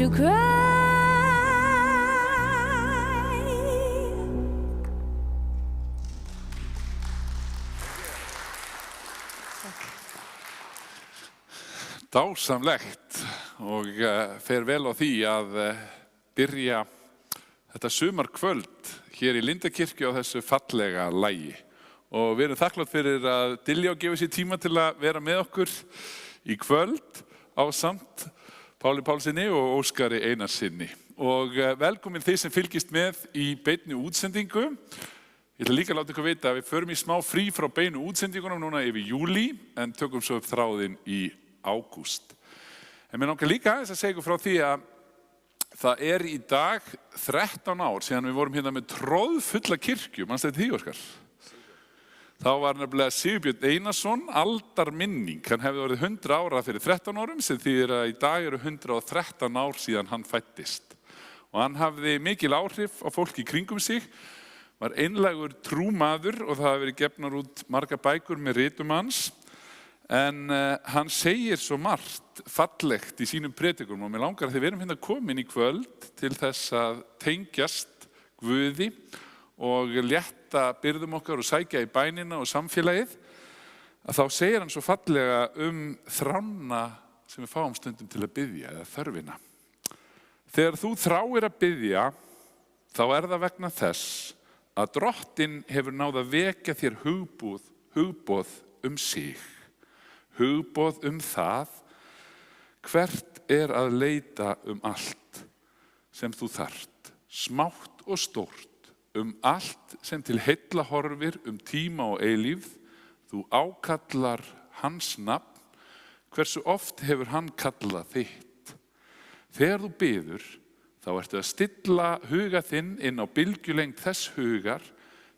you cry. Dásamlegt og fer vel á því að byrja þetta sumarkvöld hér í Lindakirkju á þessu fallega lagi. Og við erum þakklátt fyrir að Diljá gefi sér tíma til að vera með okkur í kvöld ásamt Páli Pálssyni og Óskari Einarsinni. Og velkomin þið sem fylgist með í beinni útsendingu. Ég ætla líka að láta ykkur vita að við förum í smá frí frá beinu útsendingunum núna yfir júlí en tökum svo upp þráðinn í ágúst. En mér langar líka að segja ykkur frá því að það er í dag 13 ár síðan við vorum hérna með troðfulla kirkju. Manstu þetta því, Óskar? Þá var nefnilega Sigurbjörn Einarsson aldarminning. Hann hefði orðið 100 ára fyrir 13 árum sem þýðir að í dag eru 113 ár síðan hann fæddist. Og hann hafði mikil áhrif á fólk í kringum sig, var einlægur trúmaður og það hafi verið gefnar út margar bækur með ritum hans. En hann segir svo margt fallegt í sínum predikum og mér langar að þið verum hérna komin í kvöld til þess að tengjast Guði og létta létta byrðum okkar og sækja í bænina og samfélagið, að þá segir hann svo fallega þrána sem við fáum stundum til að biðja eða þörfina. Þegar þú þráir að biðja, þá það vegna þess að Drottinn hefur náð að vekja þér hugboð sig, hugboð það hvert að leita allt sem þú þarft, smátt og stórt, allt sem til heilla horfir tíma og eilífð. Þú ákallar hans nafn, hversu oft hefur hann kallað þitt. Þegar þú biður, þá ertu að stilla huga þinn inn á bylgjulengd þess hugar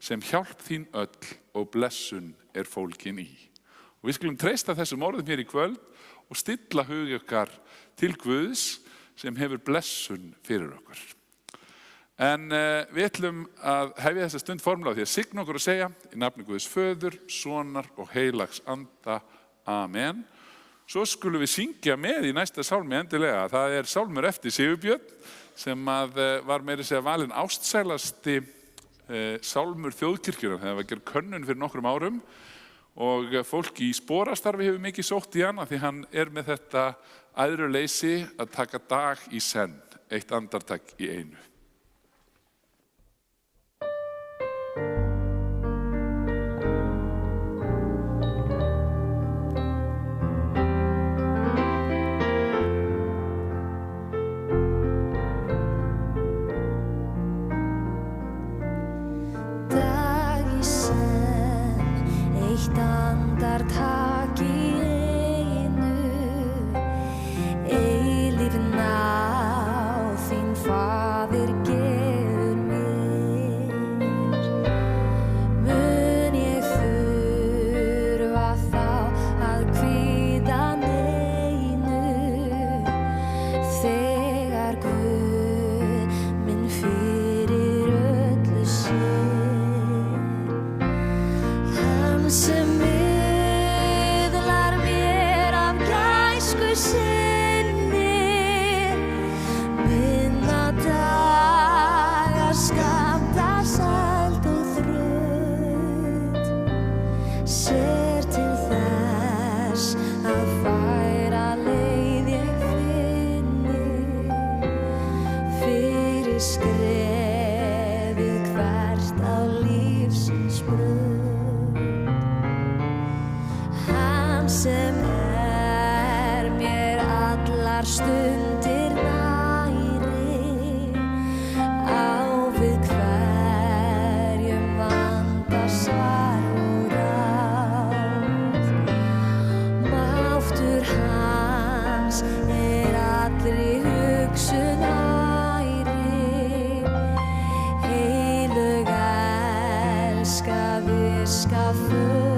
sem hjálp þín öll og blessun fólgin í. Og við skulum treysta þessum orðum hér í kvöld og stilla huga okkar til Guðs sem hefur blessun fyrir okkur. En við ætlum að hefja þessa stund formulega því að signa okkur og segja í nafni Guðs Föður, Sonar og Heilags Anda. Amen. Svo skulum við syngja með í næsta sálmi endilega. Það sálmur eftir Sigurbjörn sem var meira að segja valinn ástsælasti sálmur þjóðkirkjunnar þegar það var gerð könnun fyrir nokkrum árum og fólk í sporastarfi hefur mikið sótt í hann því hann með þetta æðruleysi að taka dag í senn, eitt andartak í einu. Andartak í einu, eilíf náð þín Faðir gefur mér. Mun ég þurfa þá að kvíða neinu, þegar Guð minn fyrir öllu sér. Hann sem miðlar mér af gæsku sinni, minna daga skammta sæld og þrönd, sér til þess að færa leið ég finni, fyrir skrefið hvert á lífsins braut. Hann sem mér allar stundir næri, á við hverjum vanda svar og ráð. Máttur hans allri hugsun æri, heilög elska viska föðurna.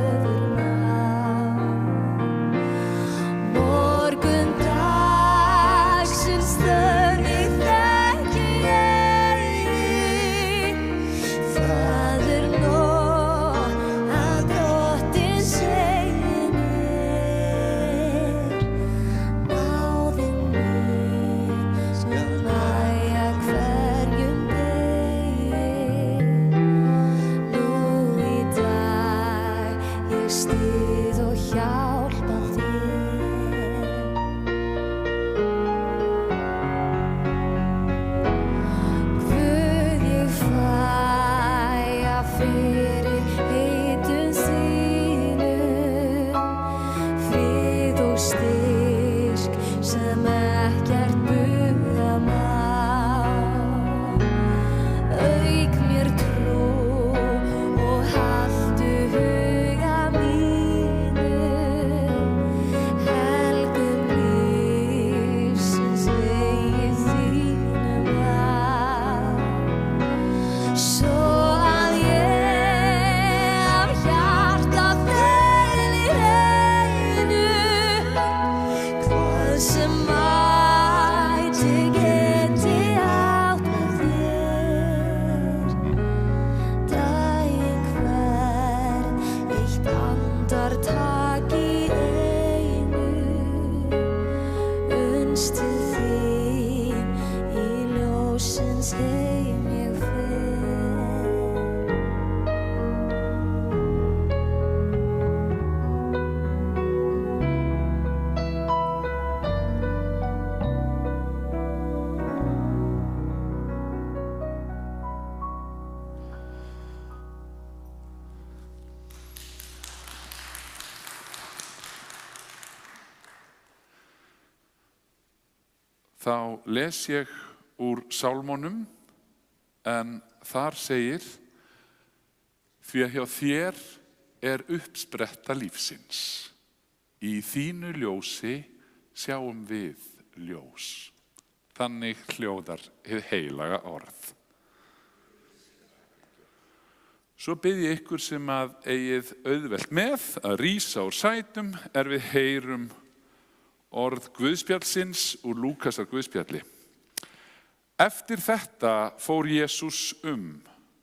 Styð og hjálpa þér. Guð, ég fæ fyrir heitum þínum, frið og styrk sem ekkert buga má. Auk mér trú og haltu huga mínum þá les ég úr Sálmunum, en þar segir: því að hjá þér uppspretta lífsins, í þínu ljósi sjáum við ljós. Þannig hljóðar hið heilaga orð. Svo bið ég ykkur sem að eigið auðvelt með að rísa úr sætum við heyrum orð Guðspjallsins úr Lúkasar Guðspjalli. Eftir þetta fór Jesús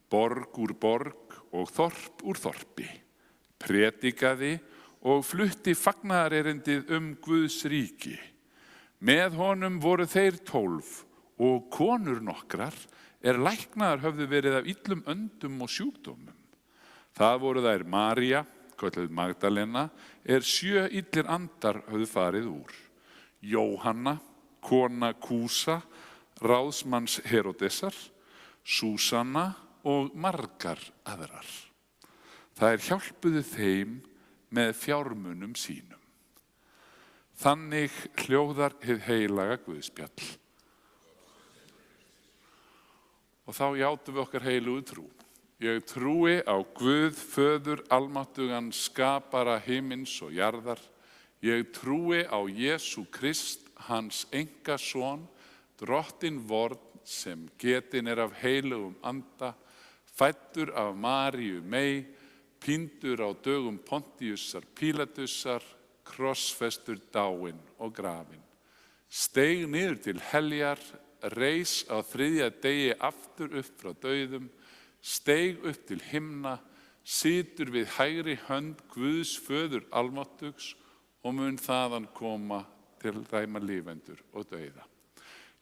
borg úr borg og þorp úr þorpi, predikaði og flutti fagnaðarerindið Guðs ríki. Með honum voru þeir 12 og konur nokkrar læknaðar höfðu verið af illum öndum og sjúkdómum. Það voru þær María, kölluð Magdalena, 7 illir andar höfðu farið úr. Jóhanna, kona Kúsa, ráðsmanns Heródesar, Súsanna og margar aðrar. Þær hjálpuðu þeim með fjármunum sínum. Þannig hljóðar hið heilaga Guðspjall. Og þá játum við okkar heilugu trú. Ég trúi á Guð, föður almáttugan, skapara himins og jarðar. Ég trúi á Jesú Krist, hans einkason, drottinn vorn sem getinn af heilugum anda, fæddur af Maríu mey, píndur á dögum Pontíusar Pílatusar, krossfestur, dáinn og grafinn. Steig niður til heljar, reis á 3. degi aftur upp frá dauðum, steig upp til himna, situr við hægri hönd Guðs föður almáttugs og mun þaðan koma til dæma lifendur og dauða.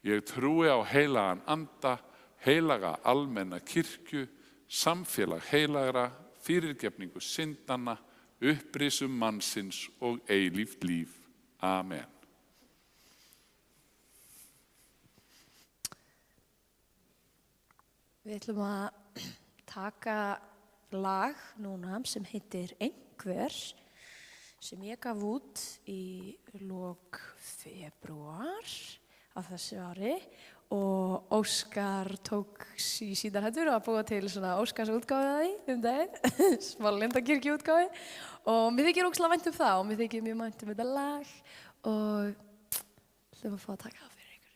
Ég trúi á heilagan anda, heilaga almenna kirkju, samfélag heilagra, fyrirgefningu syndanna, upprisum mannsins og eilíft líf. Amen. Við ætlum að taka lag núna sem heitir Einhver, sem ég gaf út í lok febrúar af þessu ári og Óskar tók í sínar hendur að búa til svona Óskarsútgáfu af því daginn, smá Lindakirkjuútgáfu, og mér þykir ógeðslega vænt það og mér þykir mjög vænt þetta lag og ætlum að fá að taka það fyrir ykkur.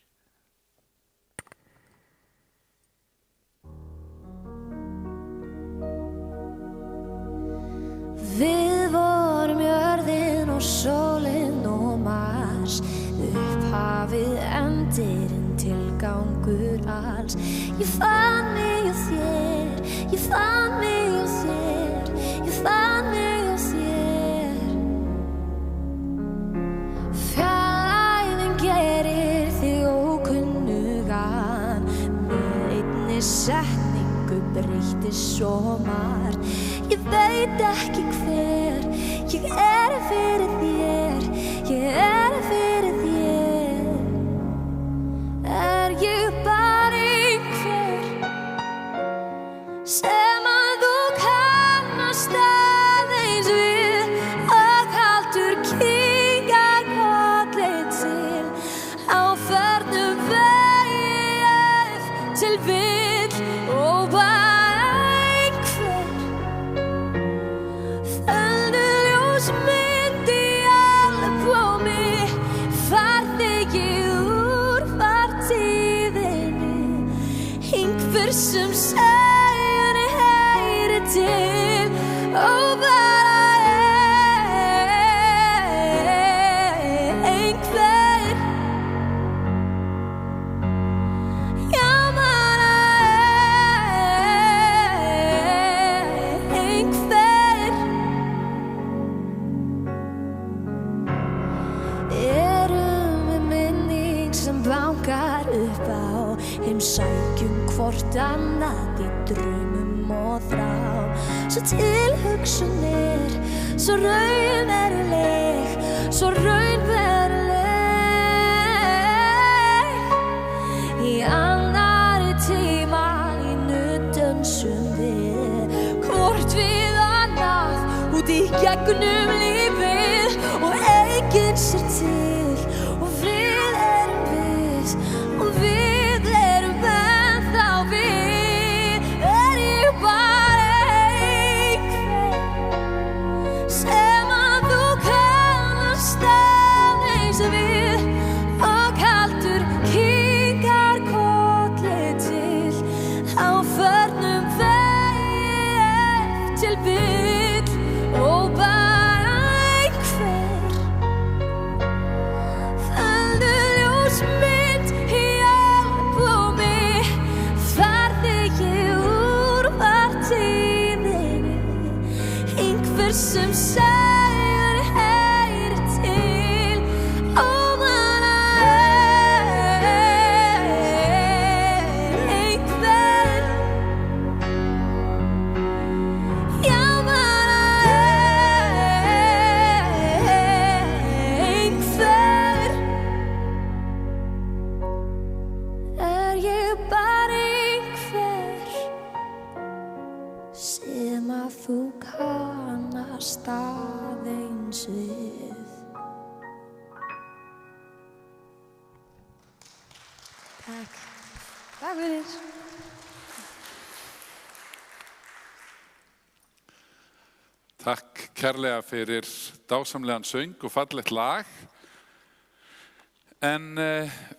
Við vorum jörðin og sólin og Mars, upphafið, endirinn, tilgangur alls. Ég fann mig á þér, ég fann mig á þér, ég fann mig á þér. Fjarlægðin gerir þig ókunnugan, með einni setningu breytti svo margt. Ég veit ekki hver, ég fyrir þér, ég fyrir þér. Ég bara einhver sem að þú kannast aðeins við og haldur kinkar kolli til á förnum vegi til vill og bara mynd í albúmi, farþegi úr fortíðinni, einhver sem segir heyri til og bara einhver, já bara einhver. Bankar upp á, heimsækjum hvort annað í draumum og þrá. Svo tilhugsunir, svo raunveruleg, svo raunveruleg. Í annarri tíma línu dönsum við, hvort við annað út í gegnum lífið og eigin sér til og frið erum við. lífsins og við erum ennþá við. Ég bara einhver sem að þú kannast aðeins við og kaldur kinkar kolli til á förnum vegi ef til vill og bara einhver felldu ljósmynd í albúmi þar þig úr partíðinni, einhver sem segir heyr til óðana einhver, já bara einhver. Ég bara einhver sem að þú kannast aðeins við. Takk. Takk fyrir. Takk kærlega fyrir dásamlegan söng og fallegt lag. En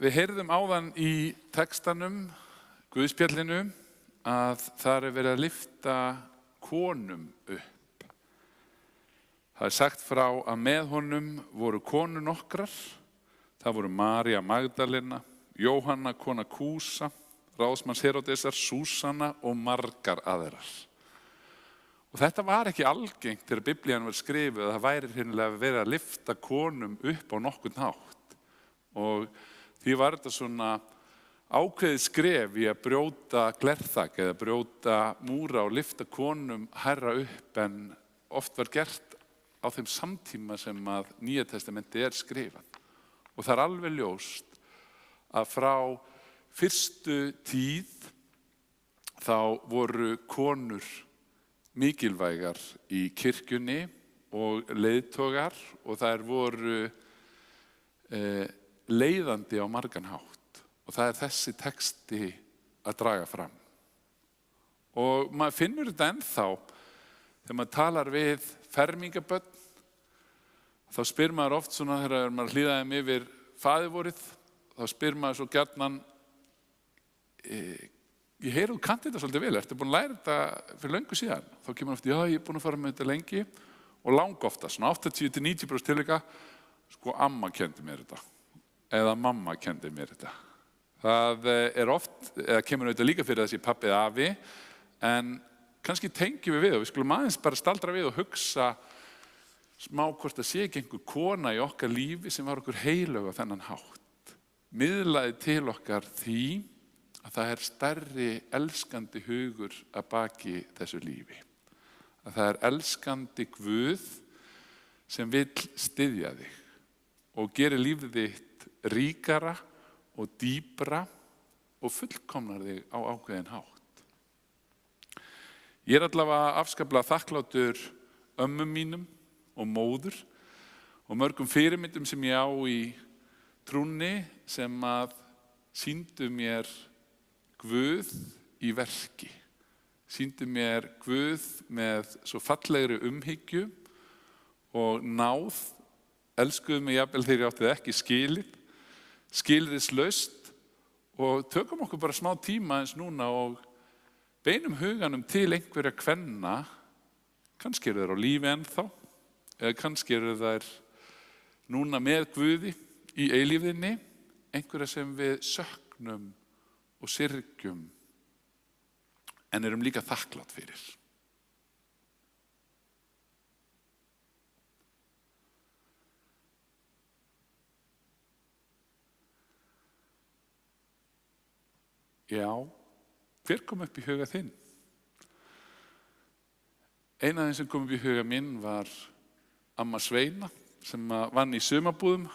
við heyrðum áðan í textanum, Guðspjallinu, að þar verið að lyfta konum upp. Það sagt frá að með honum voru konur nokkrar. Það voru María Magdalena, Jóhanna kona Kúsa, ráðsmanns Heródesar, Súsanna og margar aðrar. Og þetta var ekki algengt þegar Biblían var skrifuð að það væri hreinlega verið að lyfta konum upp á nokkurn hátt. Og því var þetta svona ákveðið skref í að brjóta glerþak eða brjóta múra og lyfta konum hærra upp en oft var gert á þeim samtíma sem að Nýja testamenti skrifað. Og það alveg ljóst að frá fyrstu tíð þá voru konur mikilvægar í kirkjunni og leiðtogar og þær voru leiðandi á margan hátt og það þessi texti að draga fram. Og maður finnur þetta ennþá þegar maður talar við fermingabörn, þá spyr maður oft svona þegar maður hlýðaði mig yfir faðirvorið, þá spyr maður svo gjarnan ég heyri þú kannt þetta svolítið vel, ertu búin að læra þetta fyrir löngu síðan? Þá kemur oft, já ég búin að fara með þetta lengi og langofta, svona 80-90% tilvika, sko amma kendi mér þetta eða mamma kendi mér þetta. Það oft, eða kemur auðvitað líka fyrir þessi pabbi eða afi, en kannski tengjum við og við skulum aðeins bara staldra við og hugsa smá hvort það sé ekki einhver kona í okkar lífi sem var okkur heilög á þennan hátt. Miðlaði til okkar því að það stærri elskandi hugur að baki þessu lífi. Að það elskandi Guð sem vill styðja þig og gerir lífið þitt ríkara og dýpra og fullkomnar þig á ákveðin hátt. Ég allavega afskaplega þakklátur ömmum mínum og móður og mörgum fyrirmyndum sem ég á í trúnni sem að sýndu mér Guð í verki. Sýndu mér Guð með svo fallegri umhyggju og náð, elskuðu mig jafnvel þegar ég átti það ekki skilið, skilyrðislaust og tökum okkur bara smá tíma eins núna og beinum huganum til einhverja kvenna, kannski eru þær á lífi ennþá, eða kannski eru þær núna með Guði í eilífðinni, einhverja sem við söknum og syrgjum en erum líka þakklátt fyrir. Já, hver kom upp í huga þinn? Eina af þeim sem kom upp í huga minn var amma Sveina sem vann í sumarbúðum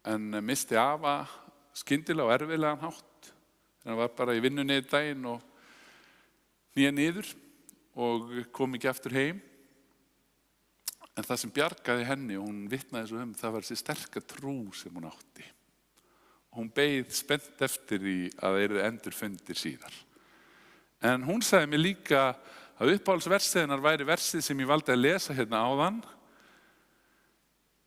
en missti afa skyndilega og erfiðlegan hátt. Hann var bara í vinnunni í daginn og hnýja niður og kom ekki aftur heim. En það sem bjargaði henni og hún vitnaði svo það var þessi sterka trú sem hún átti. Hún beið spennt eftir því að þeir eru endurfundir síðar. En hún sagði mér líka að uppáhaldsversið hennar væri versið sem ég valdi að lesa hérna áðan.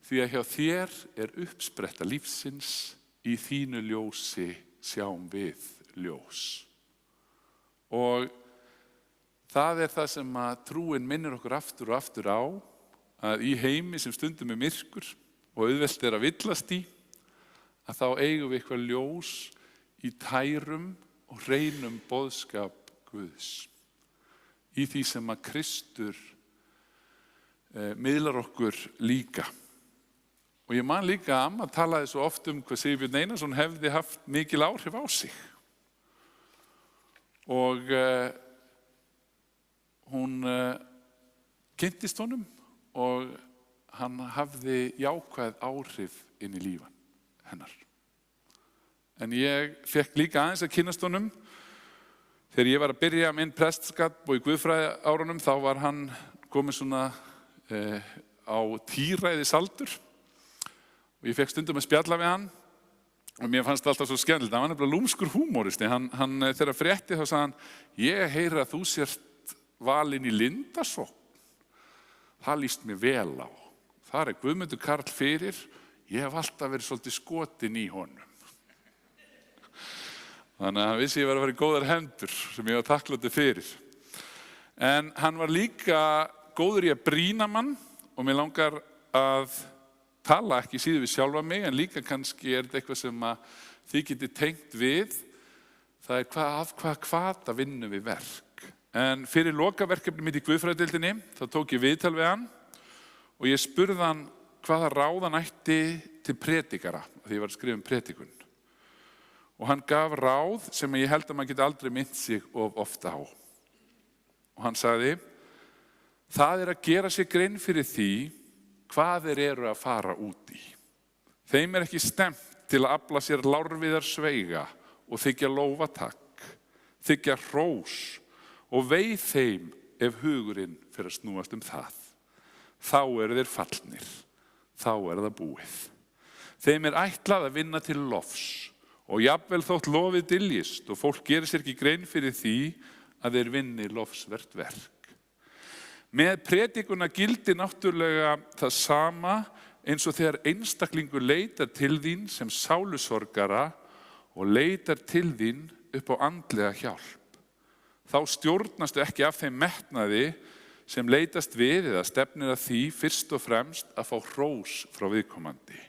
Því að hjá þér er uppspretta lífsins, í þínu ljósi sjáum við ljós. Og það er það sem að trúin minnir okkur aftur og aftur á, að í heimi sem stundum er myrkur og auðvelt er að villast í, að þá eigum við eitthvað ljós í tærum og hreinum boðskap Guðs. Í því sem að Kristur miðlar okkur líka. Og ég man líka að amma talaði svo oft hvað Sigurbjörn Einarsson hefði haft mikil áhrif á sig. Og hún kynntist honum og hann hafði jákvæð áhrif inn í lífan hennar. En ég fekk líka aðeins að kynnast honum. Þegar ég var að byrja minn prestskap og í guðfræði árunum, þá var hann kominn svona á tíræðisaldur. Og ég fekk stundum að spjalla við hann og mér fannst það alltaf svo skemmtilegt. Hann var nefnilega lúmskur húmóristi. Hann þegar frétti þá sagði hann, ég heyri að þú sért valinn í Lindasókn. Það líst mér vel á. Þar er Guðmundur Karl fyrir. Ég hef alltaf verið svolítið skotin í honum. Þannig að hann vissi ég var að fara í góðar hendur sem ég var þakklátur fyrir. En hann var líka góður í að brýna mann og mér langar að tala ekki síður við sjálfa mig, en líka kannski er þetta eitthvað sem að þið getið tengt við. Það er hvað vinnum við verk. En fyrir lokaverkefni mitt í guðfræðideildinni, þá tók ég viðtal við hann og ég spurði hann hvaða ráð hann ætti til predikara, því ég var að skrifa predikun. Og hann gaf ráð sem ég held að maður geti aldrei minnt sig of ofta á. Og hann sagði, það er að gera sér grein fyrir því hvað þeir eru að fara út í. Þeim er ekki stemt til að afla sér lárviðar sveiga og þykja lófatakk, þykja hrós og veið þeim ef hugurinn fyrir að snúast það. Þá eru þeir fallnir, þá er það búið. Þeim er ætlað að vinna til lofs og jafnvel þótt lofið dyljist og fólk gerir sér ekki grein fyrir því að þeir vinni lofsvert verk. Með predikuna gildir náttúrulega það sama eins og þegar einstaklingur leitar til þín sem sálusorgara og leitar til þín upp á andlega hjálp. Þá stjórnastu ekki af þeim metnaði sem leitast við eða stefnir að því fyrst og fremst að fá hrós frá viðkomandi.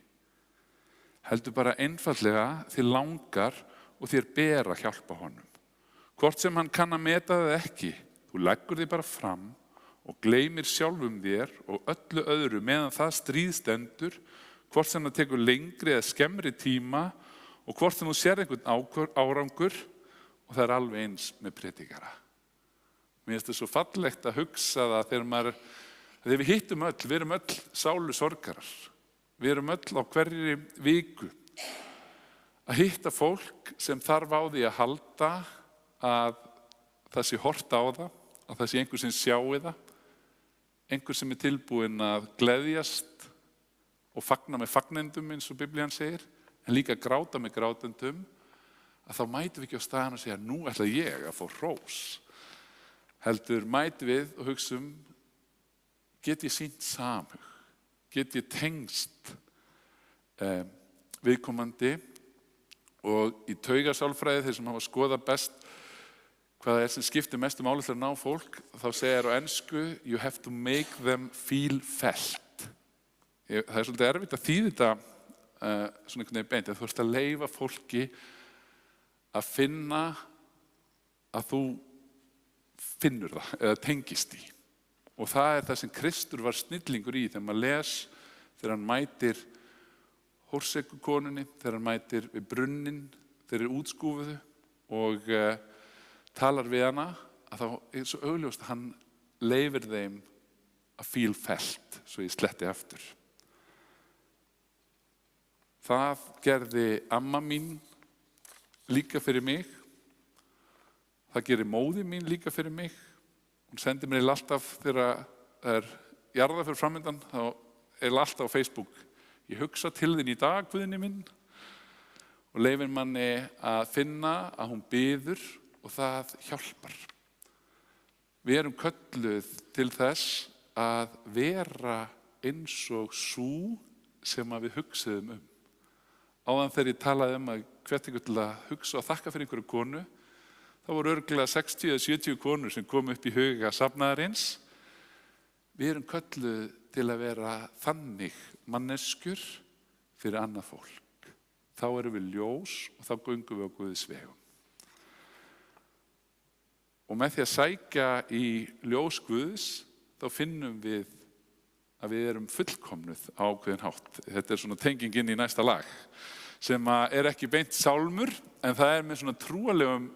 Heldur bara einfaldlega þér langar og þér ber að hjálpa honum. Hvort sem hann kann að meta það ekki, þú leggur þig bara fram og gleymir sjálfum þér og öllu öðru meðan það stríðstendur, hvort sem það tekur lengri eða skemmri tíma og hvort sem þú sér einhvern árangur, og það er alveg eins með predikara. Mér finnst það svo fallegt að hugsa það þegar við hittum öll, við erum öll sálusorgarar. Við erum öll á hverri viku að hitta fólk sem þarf á því að halda að það sé hort á það, að það sé einhver sem sjái það, einhver sem er tilbúinn að gleðjast og fagna með fagnendum eins og Biblían segir, en líka gráta með grátendum, að þá mætum við ekki á staðan og segja nú ætla ég að fá hrós. Heldur mætum við og hugsum, get ég sýnt samhug? Get ég tengst viðkomandi og í taugasálfræði þeir sem hafa skoðað best hvað það er sem skiptir mestu máli til að ná fólk, þá segir á ensku you have to make them feel felt. Það er svolítið erfitt að þýða þetta svona einhvern veginn beint, þú ert að leyfa fólki að finna að þú finnur það eða tengist í. Og það er það sem Kristur var snillingur í þegar maður les, þegar hann mætir Hórseku-konunni, þegar hann mætir við brunnin, þeir eru útskúfuðu og talar við hana, að þá er svo augljóst að hann leyfir þeim að feel felt, svo ég sletti aftur. Það gerði amma mín líka fyrir mig, það gerir móðir mín líka fyrir mig. Hún sendir mér alltaf þegar það er jarðarför framöndan, þá er alltaf á Facebook. Ég hugsa til þín í dag, Guðni minn. og leyfir manni að finna að hún biður og það hjálpar. Við erum kölluð til þess að vera eins og sú sem að við hugsuðum Áðan þegar ég talaði að hvet ykkur til að hugsa og þakka fyrir einhverju konu, þá voru örugglega 60 eða 70 konur sem kom upp í huga safnaðarins. Við erum kölluð til að vera þannig manneskjur fyrir annað fólk. Þá erum við ljós og þá göngum við á Guðs vegum. Og með því að sækja í ljós Guðs, þá finnum við að við erum fullkomnuð á ákveðinn hátt. Þetta svona tenging inn í næsta lag, sem er ekki beint sálmur, en það með svona trúarlegum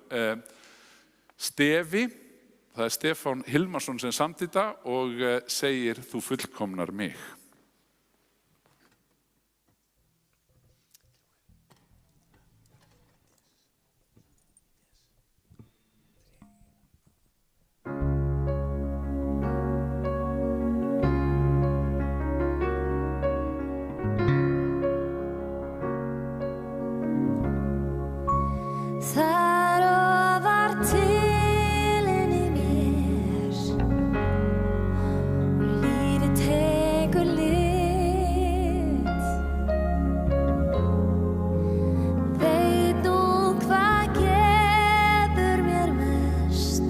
stefi. Það Stefán Hilmarsson sem samdi þetta og segir: þú fullkomnar mig. Þar ofar til inni í mér og lífið tekur lit. Veit nú hvað gefur mér mest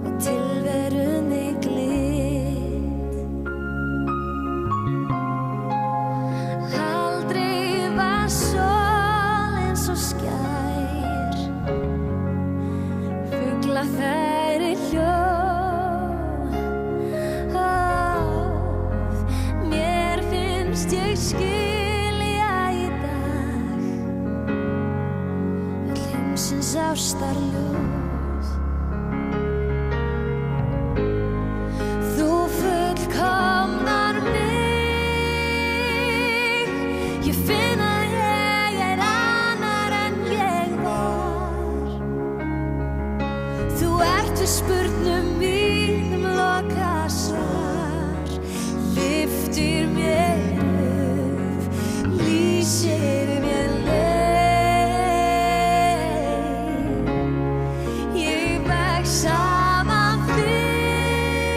og tilverunni glit. Aldrei var sólin svo skær, fugla færi hljó. Mér finnst ég skilja í dag öll heimsins ástarljós. Þú fullkomnar mig, ég finn að ég er annar en ég var. Þú ert við spurnum mínum lokasvar, lyftir mér upp, lýsir mér leið. Ég vex saman þig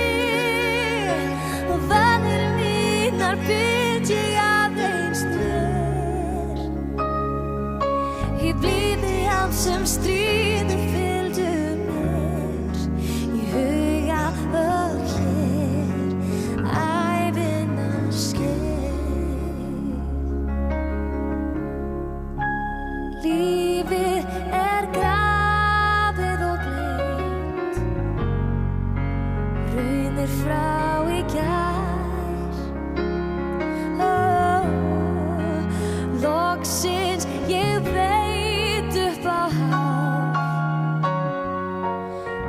og vanir mínar bið ég aðeins þér. Í blíði hans sem stríður fylgdu mér, í huga og hér, ævinnar skeið. Lífið er grafið og gleymt, raunir frá í gær. Loksins ég veit upp á hár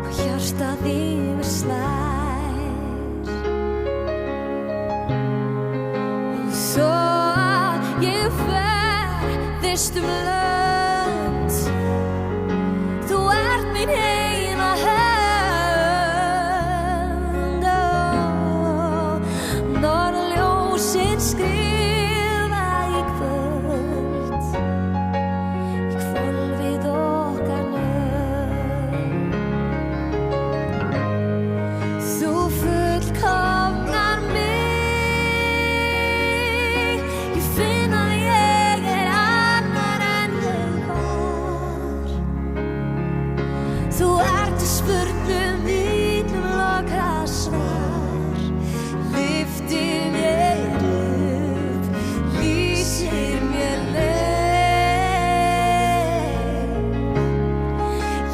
og hjartað yfir slær. Og svo að ég ferðist lönd, þú ert mín eina hönd. Norðljósin skrifa í kvöld, í hvolfið okkar nöfn. Þú fullkomnar mig, ég finn að ég er annar en ég var. Þú ert í spurnum mínum lokasvar, lyftir mér upp, lýsir mér leið.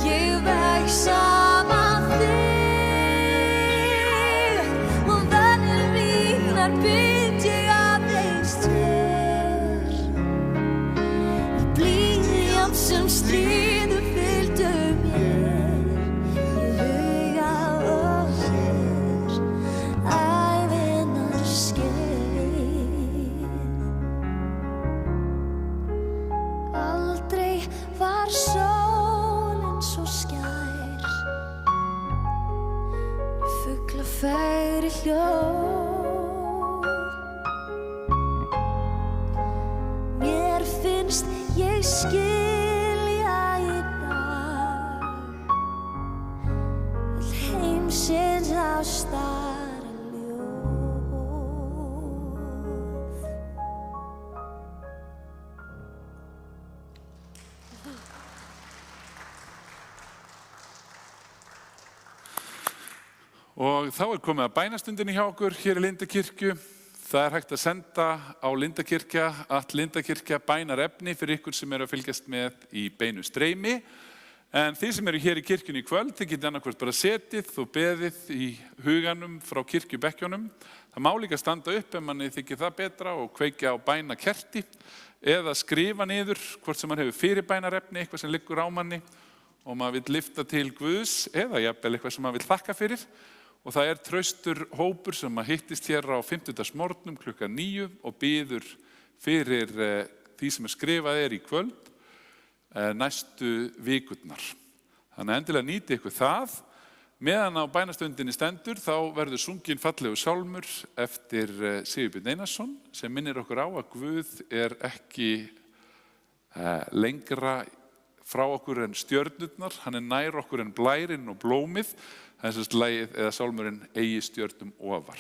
Ég vex saman þig og vanir mínar bind ég aðeins þér. Í blíði hans sem stríður fylgdu mér, í huga og hér, ævinnar skeið. Aldrei var sólin svo skær, fugla færi hljó. Mér finnst hlustar ljóð. Og þá komið að bænastundinni hjá okkur hér í Lindakirkju. Það hægt að senda á lindakirkja bænarefni fyrir ykkur sem að fylgjast með í beinu streymi. En þið sem eru hér í kirkjunni í kvöld, þið getið annarkvort bara setið og beðið í huganum frá kirkjubekkjunum. Það má líka standa upp ef manni þykir það betra og kveikja á bænakerti eða skrifa niður hvort sem mann hefur fyrirbænarefni, eitthvað sem liggur á manni og maður vill lyfta til Guðs eða jafnvel eitthvað sem maður vill þakka fyrir. Og það traustur hópur sem hittist hér á 50. klukkan 9 og biður fyrir því sem skrifað í kvöld næstu vikurnar. Þannig að endilega nýti ykkur það. Meðan á bænastundinni stendur þá verður sunginn fallegur sálmur eftir Sigurbjörn Einarsson sem minnir okkur á að Guð ekki lengra frá okkur en stjörnurnar, hann nær okkur en blærinn og blómið. Það sérst lagið eða sálmurinn Eigi stjörnum ofar.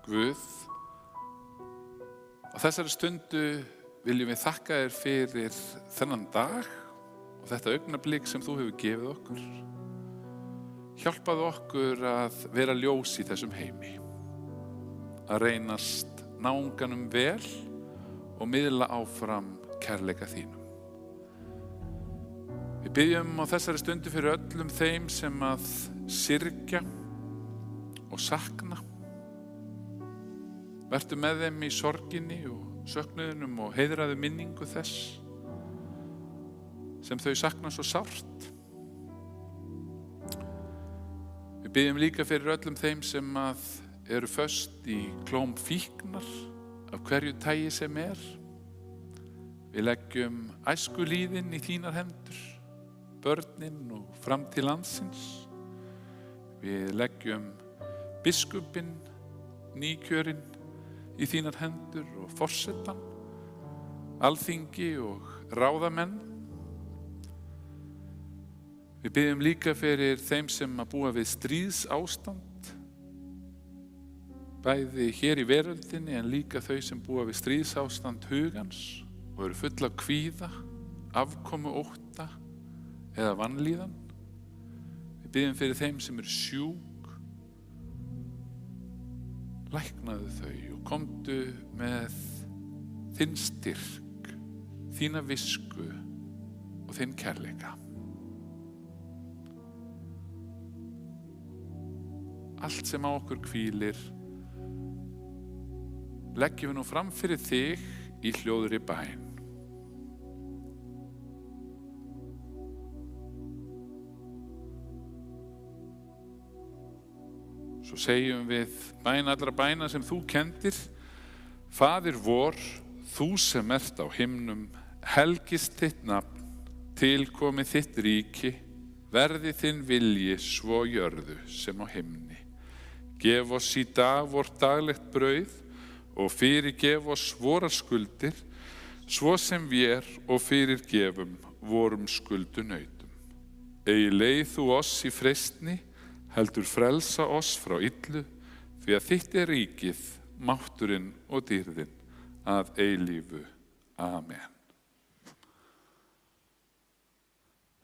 Guð, á þessari stundu viljum við þakka þér fyrir þennan dag og þetta augnablik sem þú hefur gefið okkur. Hjálpaðu okkur að vera ljós í þessum heimi, að reynast náunganum vel og miðla áfram kærleika þínum. Við byggjum á þessari stundu fyrir öllum þeim sem að syrgja og sakna. Vertu með þeim í sorginni og söknuðinum og heiðraðu minningu þess sem þau sakna svo sárt. Við byggjum líka fyrir öllum þeim sem að eru föst í klóm fíknar af hverju tagi sem Við leggjum æskulíðin í þínar hendur, börnin og framtíð landsins. Við leggjum biskupinn, nýkjörinn í þínar hendur og forsetann, alþingi og ráðamenn. Við byggjum líka fyrir þeim sem að búa við stríðsástand, bæði hér í veröldinni en líka þau sem búa við stríðsástand hugans og eru full af kvíða, afkomu ótta eða vanlíðan. Við byggjum fyrir þeim sem eru sjúk, læknaðu þau og komdu með þinn styrk, þína visku og þinn kærleika. allt sem á okkur hvílir, leggjum við nú fram fyrir þig í hljóðri bæn. Svo segjum við bæn allra bæna sem þú kendir. Faðir vor, þú sem ert á himnum, helgist þitt nafn, tilkomi þitt ríki, verði þinn vilji svo á jörðu sem á himni. Gef oss í dag vort daglegt brauð og fyrirgef oss vorar skuldir, svo sem vér og fyrirgefum vorum skuldunautum. Eigi leið þú oss í freistni, heldur frelsa oss frá illu, því að þitt er ríkið, mátturinn og dýrðin að eilífu. Amen.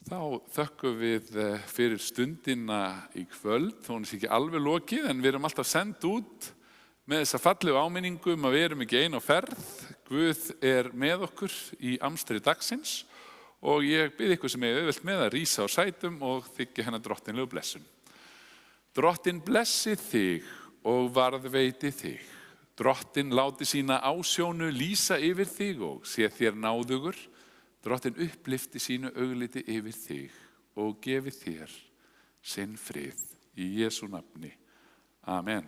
Þá þökkum við fyrir stundina í kvöld, þó hún sé ekki alveg lokið, en við erum alltaf send út með þessa fallegu áminningu að við erum ekki ein á ferð. Guð er með okkur í amstri dagsins og ég bið ykkur sem er auðvelt með að rísa á sætum og þiggja hennar drottinlegu blessun. Drottin blessi þig og varðveiti þig. Drottin láti sína ásjónu lýsa yfir þig og sé þér náðugur. Drottin upplifti sínu augliti yfir þig og gefi þér sinn frið í Jesú nafni. Amen.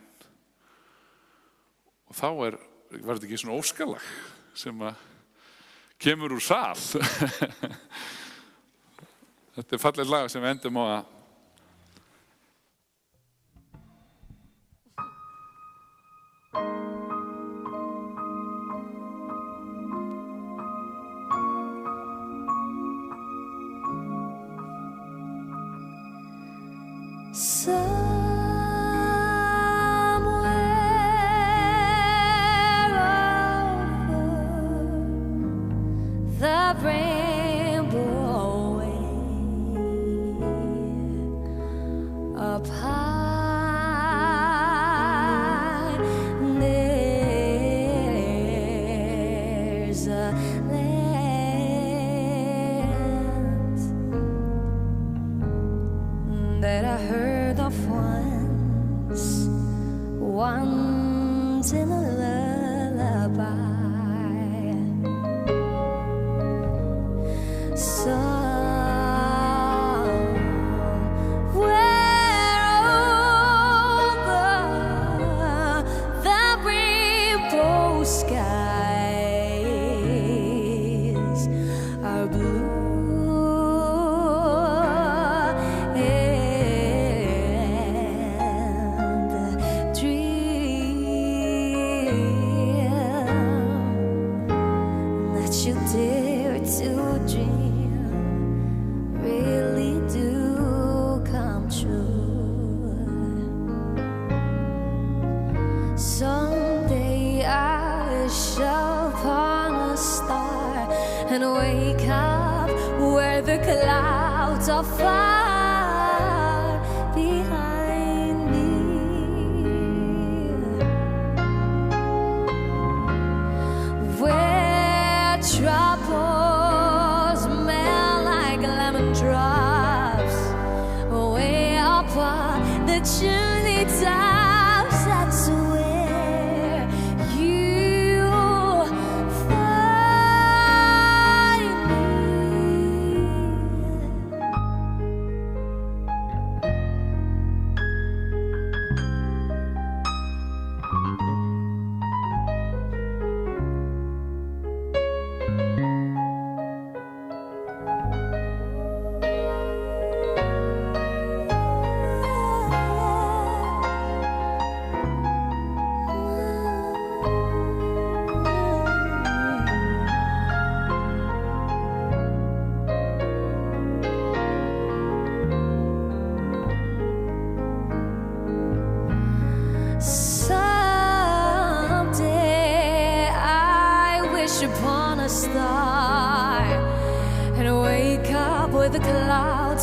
Og þá var þetta ekki svona óskalag sem kemur úr sal. Þetta er fallegt lag sem við endum á að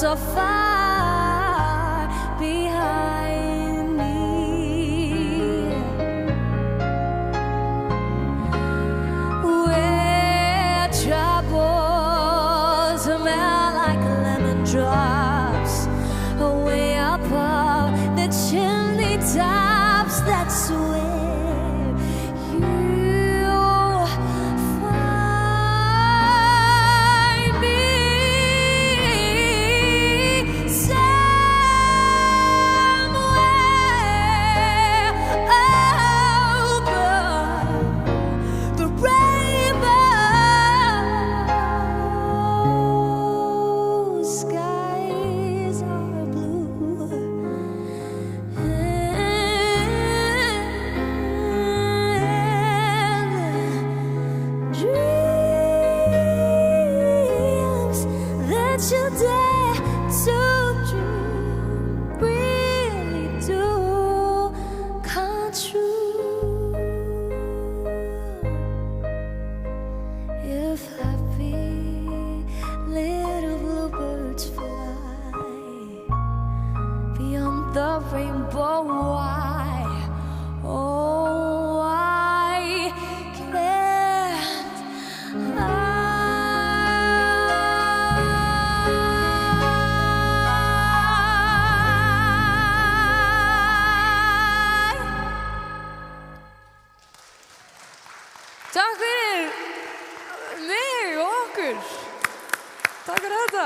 of fire behind me, where troubles melt like lemon drops, way above the chimney treetops that sway. You dare to dream really do come true. If happy little bluebirds fly beyond the rainbow, why, oh, why can't I? Takk fyrir mig og okkur. Takk fyrir þetta.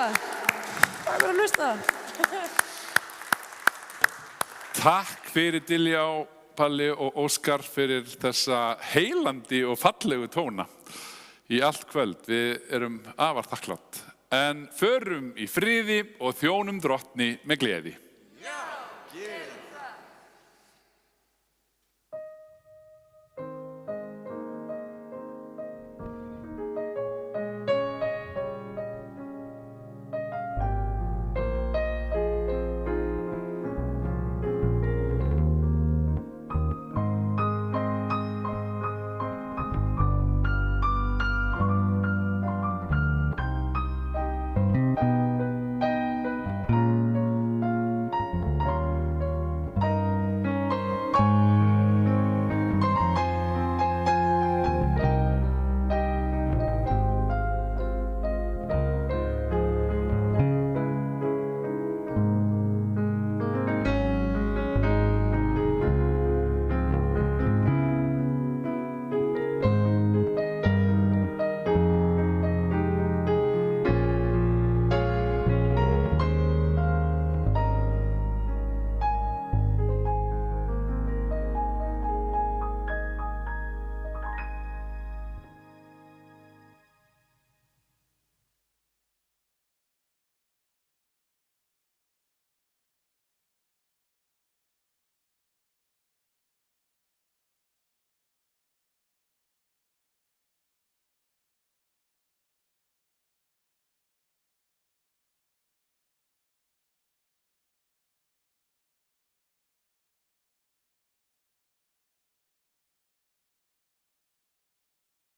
Takk fyrir að hlusta. Takk fyrir Diljá, Palli og Óskar fyrir þessa heilandi og fallegu tóna í allt kvöld. Við erum afar þakklátt. En förum í friði og þjónum drottni með gleði.